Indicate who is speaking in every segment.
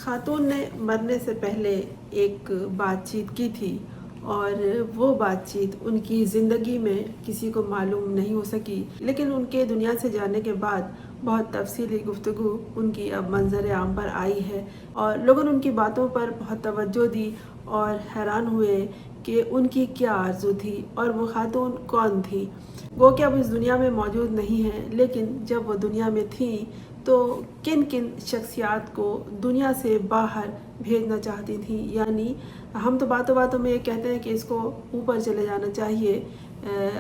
Speaker 1: खातून ने मरने से पहले एक बातचीत की थी और वो बातचीत उनकी ज़िंदगी में किसी को मालूम नहीं हो सकी, लेकिन उनके दुनिया से जाने के बाद बहुत तफसीली गुफ्तगू उनकी अब मंजर आम पर आई है और लोगों ने उनकी बातों पर बहुत तवज्जो दी और हैरान हुए कि उनकी क्या आरज़ू थी और वो खातून कौन थी। वो कि अब इस दुनिया में मौजूद नहीं है, लेकिन जब वो दुनिया में थी तो किन किन शख्सियात को दुनिया से बाहर भेजना चाहती थी। यानी हम तो बातों बातों में ये कहते हैं कि इसको ऊपर चले जाना चाहिए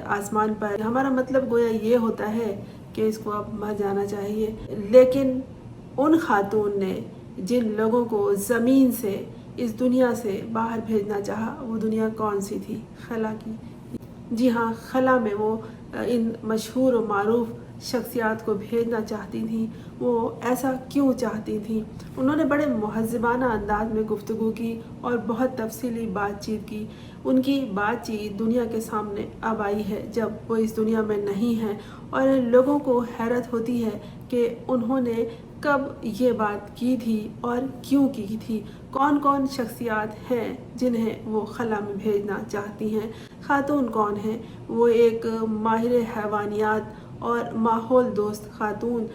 Speaker 1: आसमान पर, हमारा मतलब गोया ये होता है कि इसको अब मर जाना चाहिए। लेकिन उन खातून ने जिन लोगों को ज़मीन से, इस दुनिया से बाहर भेजना चाहा, वो दुनिया कौन सी थी? खला की। जी हाँ, खला में वो इन मशहूर और मारूफ शख्सियात को भेजना चाहती थी। वो ऐसा क्यों चाहती थी? उन्होंने बड़े महज़्ज़बाना अंदाज में गुफ्तगू की और बहुत तफसीली बातचीत की। उनकी बातचीत दुनिया के सामने अब आई है जब वो इस दुनिया में नहीं हैं, और लोगों को हैरत होती है कि उन्होंने कब ये बात की थी और क्यों की थी। कौन कौन शख्सियात हैं जिन्हें वो खला में भेजना चाहती हैं? खातून कौन है? वो एक माहिर हैवानियात और माहौल दोस्त खातून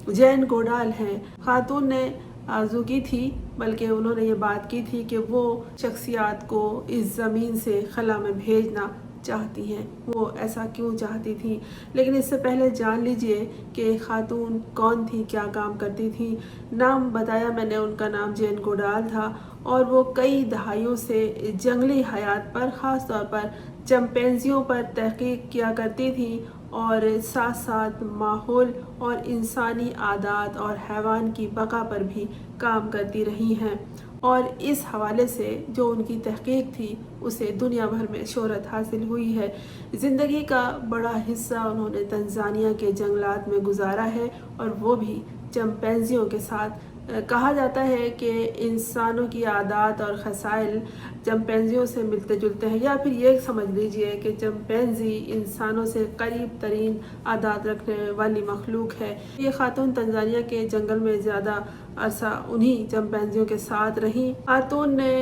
Speaker 1: जैन गोडाल हैं। खातून ने आरज़ू की थी, बल्कि उन्होंने ये बात की थी कि वो शख्सियात को इस ज़मीन से खला में भेजना चाहती हैं। वो ऐसा क्यों चाहती थी? लेकिन इससे पहले जान लीजिए कि खातून कौन थी, क्या काम करती थी। नाम बताया मैंने, उनका नाम जैन गोडाल था और वो कई दहाइयों से जंगली हयात पर, ख़ास तौर पर चिंपैंजियों पर तहकीक किया करती थी और साथ साथ माहौल और इंसानी आदात और हैवान की बका पर भी काम करती रही हैं। और इस हवाले से जो उनकी तहकीक थी उसे दुनिया भर में शोहरत हासिल हुई है। ज़िंदगी का बड़ा हिस्सा उन्होंने तंजानिया के जंगलात में गुजारा है, और वो भी चिंपैंजियों के साथ। कहा जाता है कि इंसानों की आदात और खसाइल चिंपैंजियों से मिलते जुलते हैं, या फिर ये समझ लीजिए कि चिंपैंजी इंसानों से करीब तरीन आदात रखने वाली मखलूक है। ये खातून तंजानिया के जंगल में ज़्यादा अरसा उन्हीं चिंपैंजियों के साथ रहीं। खातून ने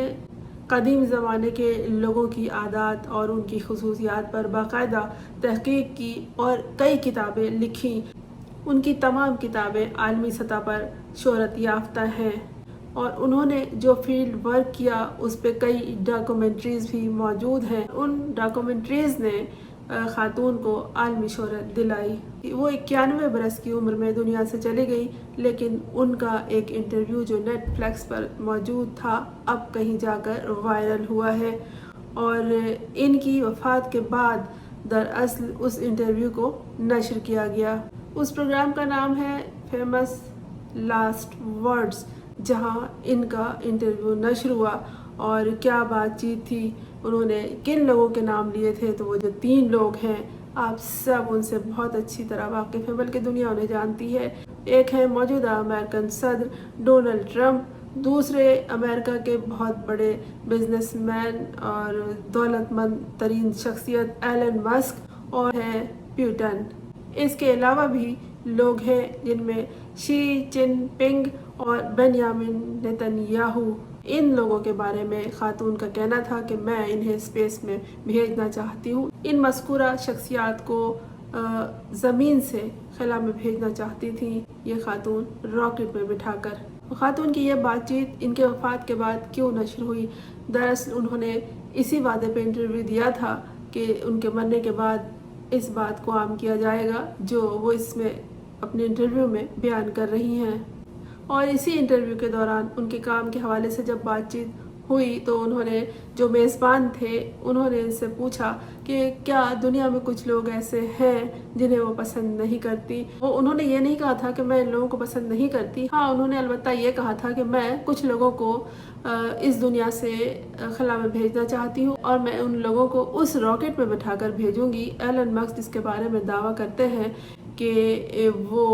Speaker 1: कदीम ज़माने के लोगों की आदात और उनकी खुसूसियात पर बाकायदा तहकीक की और कई किताबें लिखीं। उनकी तमाम किताबें आलमी सतह पर शोहरत याफ्ता हैं और उन्होंने जो फील्ड वर्क किया उस पर कई डॉक्यूमेंट्रीज़ भी मौजूद हैं। उन डॉक्यूमेंट्रीज़ ने खातून को आलमी शोहरत दिलाई। वो 91 बरस की उम्र में दुनिया से चली गई, लेकिन उनका एक इंटरव्यू जो नेटफ्लिक्स पर मौजूद था अब कहीं जाकर वायरल हुआ है, और इनकी वफ़ात के बाद दरअसल उस इंटरव्यू को नशर किया गया। उस प्रोग्राम का नाम है फेमस लास्ट वर्ड्स, जहां इनका इंटरव्यू नशर हुआ और क्या बातचीत थी, उन्होंने किन लोगों के नाम लिए थे। तो वो जो 3 लोग हैं, आप सब उनसे बहुत अच्छी तरह वाकिफ़ हैं, बल्कि दुनिया उन्हें जानती है। एक है मौजूदा अमेरिकन सदर डोनाल्ड ट्रंप, दूसरे अमेरिका के बहुत बड़े बिजनेसमैन और दौलतमंद तरीन शख्सियत एलन मस्क, और है पुतिन। इसके अलावा भी लोग हैं जिनमें शी जिनपिंग और बेंजामिन नेतन्याहू। इन लोगों के बारे में खातून का कहना था कि मैं इन्हें स्पेस में भेजना चाहती हूँ। इन मज़कूरा शख्सियात को ज़मीन से खला में भेजना चाहती थी ये खातून रॉकेट में बिठाकर। खातून की यह बातचीत इनके वफ़ात के बाद क्यों नशर हुई? दरअसल उन्होंने इसी वादे पे इंटरव्यू दिया था कि उनके मरने के बाद इस बात को आम किया जाएगा जो वो इसमें अपने इंटरव्यू में बयान कर रही हैं। और इसी इंटरव्यू के दौरान उनके काम के हवाले से जब बातचीत हुई तो उन्होंने, जो मेज़बान थे, उन्होंने इनसे पूछा कि क्या दुनिया में कुछ लोग ऐसे हैं जिन्हें वो पसंद नहीं करती। वो उन्होंने ये नहीं कहा था कि मैं इन लोगों को पसंद नहीं करती। हाँ, उन्होंने अलबत्ता ये कहा था कि मैं कुछ लोगों को इस दुनिया से खला में भेजना चाहती हूँ और मैं उन लोगों को उस रॉकेट में बिठाकर भेजूंगी एलन मस्क, जिसके बारे में दावा करते हैं कि वो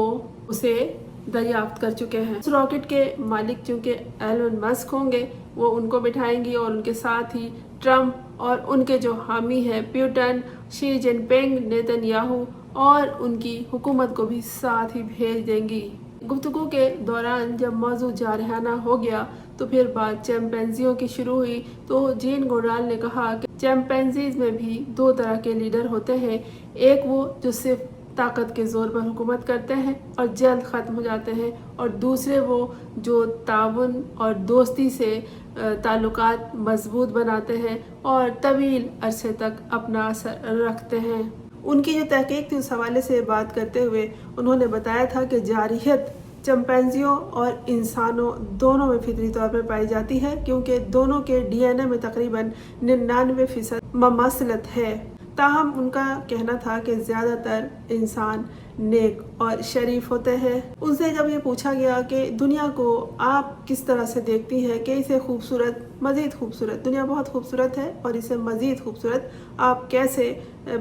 Speaker 1: उसे दरियाफ्त कर चुके हैं। उस रॉकेट के मालिक चूँकि एलन मस्क होंगे, वो उनको बिठाएंगी और उनके साथ ही ट्रंप और उनके जो हामी हैं पुतिन, शी जिनपिंग, नेतन्याहू और उनकी हुकूमत को भी साथ ही भेज देंगी। गुफ्तगू के दौरान जब मौजू जारहाना हो गया तो फिर बात चैंपेंजियों की शुरू हुई। तो जीन गोडाल ने कहा कि चैंपेंजीज में भी दो तरह के लीडर होते हैं, एक वो जो सिर्फ ताकत के ज़ोर पर हुकूमत करते हैं और जल्द ख़त्म हो जाते हैं, और दूसरे वो जो ताउन और दोस्ती से ताल्लुकात मजबूत बनाते हैं और तवील अरसे तक अपना असर रखते हैं। उनकी जो तहकीक थी उस हवाले से बात करते हुए उन्होंने बताया था कि जारहियत चैंपेंजियों और इंसानों दोनों में फितरी तौर पर पाई जाती है, क्योंकि दोनों के डीएनए में तकरीबन 99% ममासलत है। ताहम उनका कहना था कि ज़्यादातर इंसान नेक और शरीफ होते हैं। उनसे जब ये पूछा गया कि दुनिया को आप किस तरह से देखती हैं कि इसे खूबसूरत, मज़ीद खूबसूरत, दुनिया बहुत खूबसूरत है और इसे मज़ीद खूबसूरत आप कैसे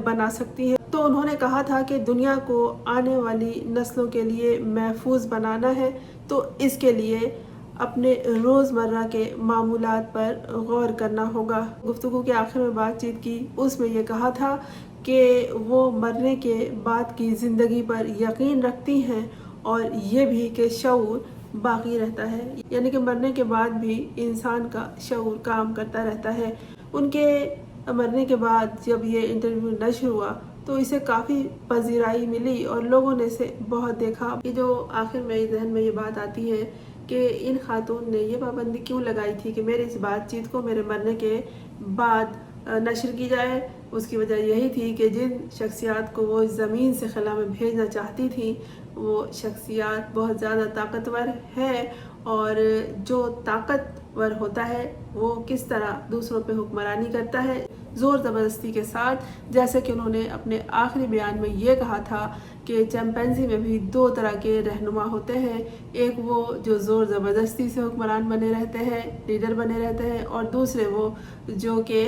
Speaker 1: बना सकती हैं, तो उन्होंने कहा था कि दुनिया को आने वाली नस्लों के लिए महफूज बनाना है, तो इसके लिए अपने रोज़मर्रा के मामूलात पर गौर करना होगा। गुफ्तगू के आखिर में बातचीत की, उसमें ये कहा था कि वो मरने के बाद की ज़िंदगी पर यकीन रखती हैं और ये भी कि शऊर बाकी रहता है, यानी कि मरने के बाद भी इंसान का शऊर काम करता रहता है। उनके मरने के बाद जब ये इंटरव्यू नशर हुआ तो इसे काफ़ी पजीराई मिली और लोगों ने इसे बहुत देखा। ये जो आखिर मेरे जहन में ये बात आती है कि इन खातून ने ये पाबंदी क्यों लगाई थी कि मेरी इस बातचीत को मेरे मरने के बाद नशर की जाए। उसकी वजह यही थी कि जिन शख्सियात को वो ज़मीन से खला में भेजना चाहती थी वो शख्सियात बहुत ज़्यादा ताकतवर है, और जो ताकतवर होता है वो किस तरह दूसरों पे हुक्मरानी करता है ज़ोर ज़बरदस्ती के साथ। जैसे कि उन्होंने अपने आखिरी बयान में ये कहा था कि चैंपेंजी में भी दो तरह के रहनुमा होते हैं, एक वो जो ज़ोर ज़बरदस्ती से हुक्मरान बने रहते हैं, लीडर बने रहते हैं, और दूसरे वो जो कि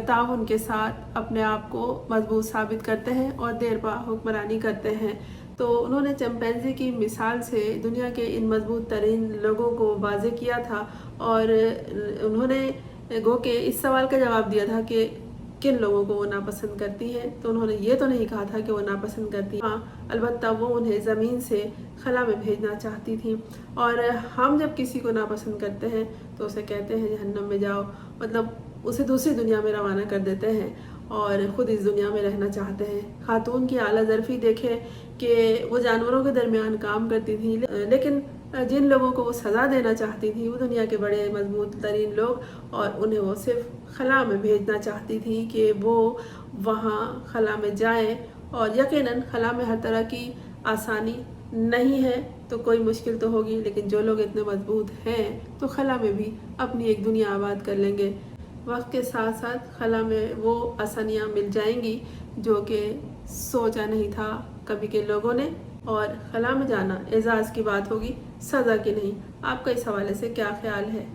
Speaker 1: ताउन के साथ अपने आप को मजबूत साबित करते हैं और देर पा हुक्मरानी करते हैं। तो उन्होंने चैंपेंजी की मिसाल से दुनिया के इन मजबूत तरीन लोगों को वाज़ेह किया था, और उन्होंने गो के इस सवाल का जवाब दिया था कि किन लोगों को वो नापसंद करती हैं। तो उन्होंने ये तो नहीं कहा था कि वो नापसंद करती, हाँ अलबत्ता वो उन्हें ज़मीन से खला में भेजना चाहती थी। और हम जब किसी को नापसंद करते हैं तो उसे कहते हैं जहन्नम में जाओ, मतलब उसे दूसरी दुनिया में रवाना कर देते हैं और ख़ुद इस दुनिया में रहना चाहते हैं। खातून की आला ज़रफ़ी देखें कि वो जानवरों के दरमियान काम करती थी, लेकिन जिन लोगों को वो सज़ा देना चाहती थी वो दुनिया के बड़े मजबूत तरीन लोग, और उन्हें वो सिर्फ खला में भेजना चाहती थी कि वो वहाँ खला में जाएं। और यकीनन खला में हर तरह की आसानी नहीं है, तो कोई मुश्किल तो होगी, लेकिन जो लोग इतने मजबूत हैं तो खला में भी अपनी एक दुनिया आबाद कर लेंगे। वक्त के साथ साथ खला में वो आसानियाँ मिल जाएंगी जो कि सोचा नहीं था कभी के लोगों ने, और खला में जाना एजाज़ की बात होगी, सज़ा की नहीं। आपका इस हवाले से क्या ख्याल है?